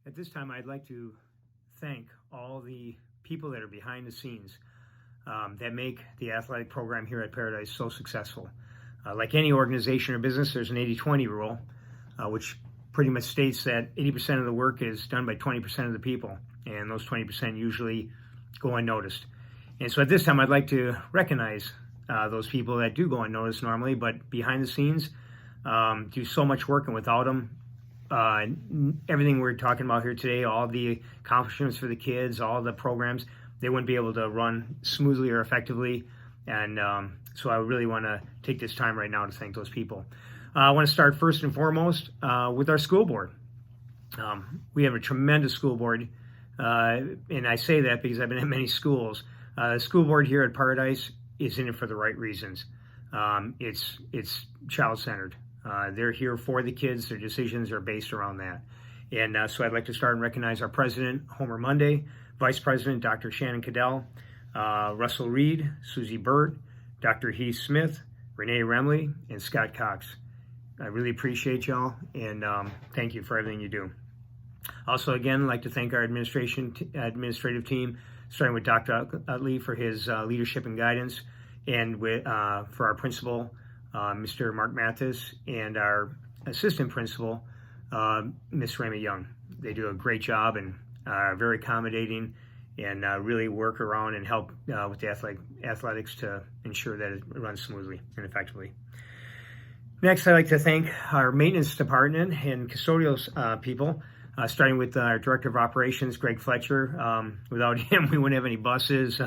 At this time, I'd like to thank all the people that are behind the scenes that make the athletic program here at Paradise so successful. Like any organization or business, there's an 80-20 rule, which pretty much states that 80% of the work is done by 20% of the people, and those 20% usually go unnoticed. And so at this time, I'd like to recognize those people that do go unnoticed normally, but behind the scenes do so much work, and without them, everything we're talking about here today, all the accomplishments for the kids, all the programs, they wouldn't be able to run smoothly or effectively. And so I really want to take this time right now to thank those people. I want to start first and foremost with our school board. We have a tremendous school board, and I say that because I've been at many schools. The school board here at Paradise is in it for the right reasons. It's child-centered. They're here for the kids. Their decisions are based around that. And so I'd like to start and recognize our president, Homer Monday, vice president, Dr. Shannon Cadell, Russell Reed, Susie Burt, Dr. Heath Smith, Renee Remley, and Scott Cox. I really appreciate y'all, and thank you for everything you do. Also, again, I'd like to thank our administrative team, starting with Dr. Utley for his leadership and guidance, and for our principal, Mr. Mark Mathis, and our assistant principal, Miss Rayma Young. They do a great job and are very accommodating, and really work around and help with the athletics to ensure that it runs smoothly and effectively. Next, I'd like to thank our maintenance department and custodial people, starting with our Director of Operations, Greg Fletcher. Without him, we wouldn't have any buses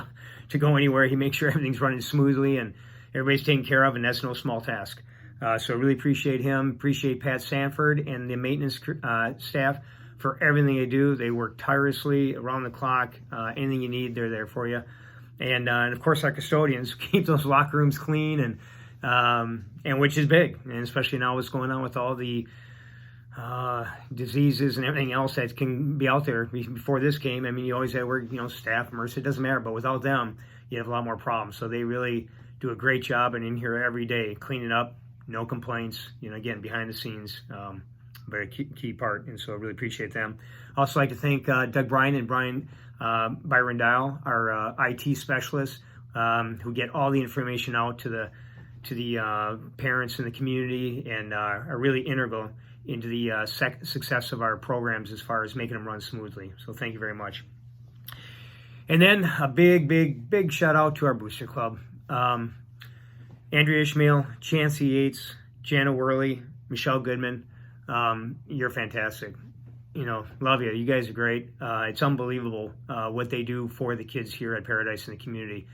to go anywhere. He makes sure everything's running smoothly and everybody's taken care of, and that's no small task. So I really appreciate him, appreciate Pat Sanford and the maintenance staff for everything they do. They work tirelessly around the clock. Anything you need, they're there for you. And of course, our custodians keep those locker rooms clean, and which is big, and especially now what's going on with all the diseases and everything else that can be out there before this game. I mean, you always had to work, staff, MRSA, it doesn't matter, but without them, you have a lot more problems. So they really do a great job, and in here every day, cleaning up, no complaints, again, behind the scenes, very key part, and so I really appreciate them. Also like to thank Doug Bryan and Byron Dial, our IT specialists, who get all the information out to the parents in the community, and are really integral into the success of our programs as far as making them run smoothly. So thank you very much. And then a big shout out to our Booster Club. Andrea Ishmael, Chancey Yates, Jana Worley, Michelle Goodman, you're fantastic. Love you. You guys are great. It's unbelievable what they do for the kids here at Paradise and the community.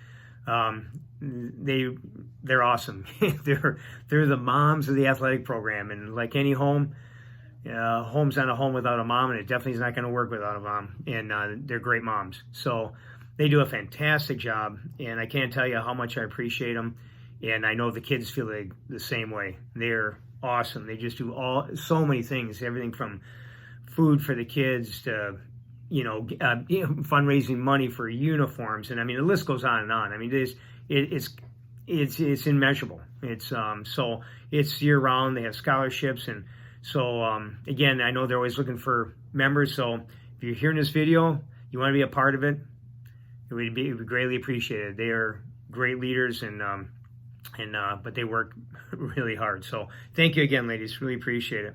They're awesome. they're the moms of the athletic program, and like any home, home's not a home without a mom, and it definitely is not going to work without a mom. And they're great moms. So they do a fantastic job, and I can't tell you how much I appreciate them. And I know the kids feel the same way. They're awesome. They just do so many things, everything from food for the kids to, fundraising money for uniforms. And I mean, the list goes on and on. I mean, it's immeasurable. It's so it's year round. They have scholarships. And so, again, I know they're always looking for members. So if you're hearing this video, you want to be a part of it, it would be greatly appreciated. They are great leaders, but they work really hard. So thank you again, ladies. Really appreciate it.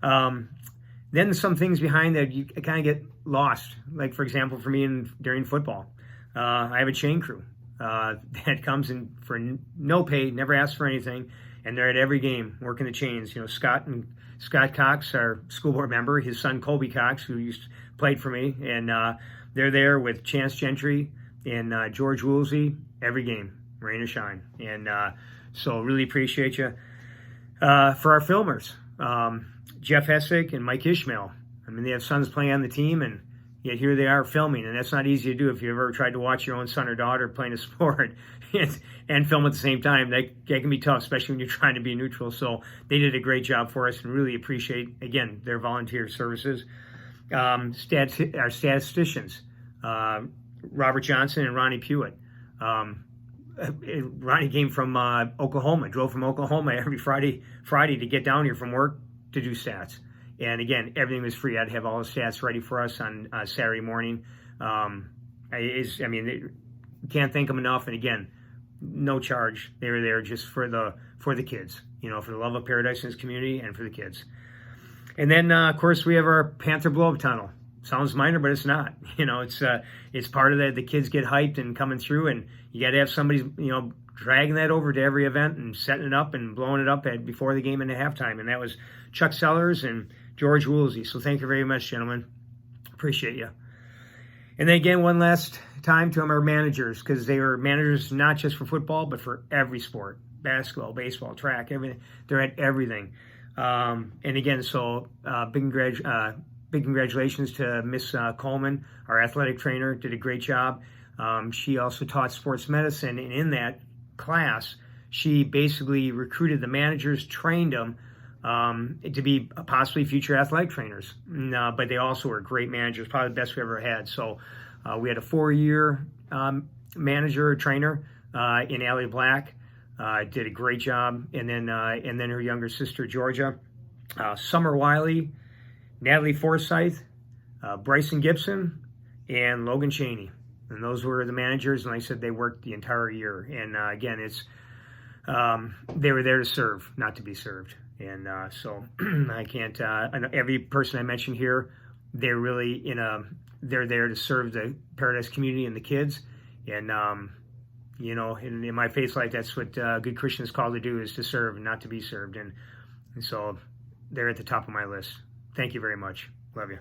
Then some things behind that you kind of get lost. Like, for example, for me during football, I have a chain crew that comes in for no pay, never asks for anything, and they're at every game working the chains. Scott Cox, our school board member, his son Colby Cox, who played for me, and they're there with Chance Gentry and George Woolsey every game, rain or shine. And so really appreciate you. For our filmers, Jeff Hessick and Mike Ishmael. I mean, they have sons playing on the team, and yet here they are filming, and that's not easy to do if you've ever tried to watch your own son or daughter playing a sport and film at the same time. That can be tough, especially when you're trying to be neutral. So they did a great job for us, and really appreciate, again, their volunteer services. Our statisticians, Robert Johnson and Ronnie Pewitt. Ronnie came from Oklahoma, drove from Oklahoma every Friday to get down here from work to do stats. And again, everything was free. I'd have all the stats ready for us on Saturday morning. Can't thank them enough. And again, no charge. They were there just for the kids, for the love of Paradise in this community and for the kids. And then, of course, we have our Panther blow-up tunnel. Sounds minor, but it's not. It's part of that. The kids get hyped and coming through, and you got to have somebody, dragging that over to every event and setting it up and blowing it up before the game and the halftime. And that was Chuck Sellers and George Woolsey. So thank you very much, gentlemen. Appreciate you. And then again, one last time to our managers, because they were managers not just for football, but for every sport: basketball, baseball, track, everything. They're at everything. And again, so big congratulations to Miss Coleman, our athletic trainer, did a great job. She also taught sports medicine, and in that class, she basically recruited the managers, trained them to be possibly future athletic trainers. But they also were great managers, probably the best we ever had. So we had a 4-year manager, trainer in Allie Black. Did a great job. And then her younger sister, Georgia. Summer Wiley, Natalie Forsyth, Bryson Gibson, and Logan Cheney. And those were the managers, and like I said, they worked the entire year. And again, they were there to serve, not to be served. And so I can't. I know every person I mentioned here, they're really they're there to serve the Paradise community and the kids. And in my faith life, that's what good Christians called to do, is to serve and not to be served. And so they're at the top of my list. Thank you very much. Love you.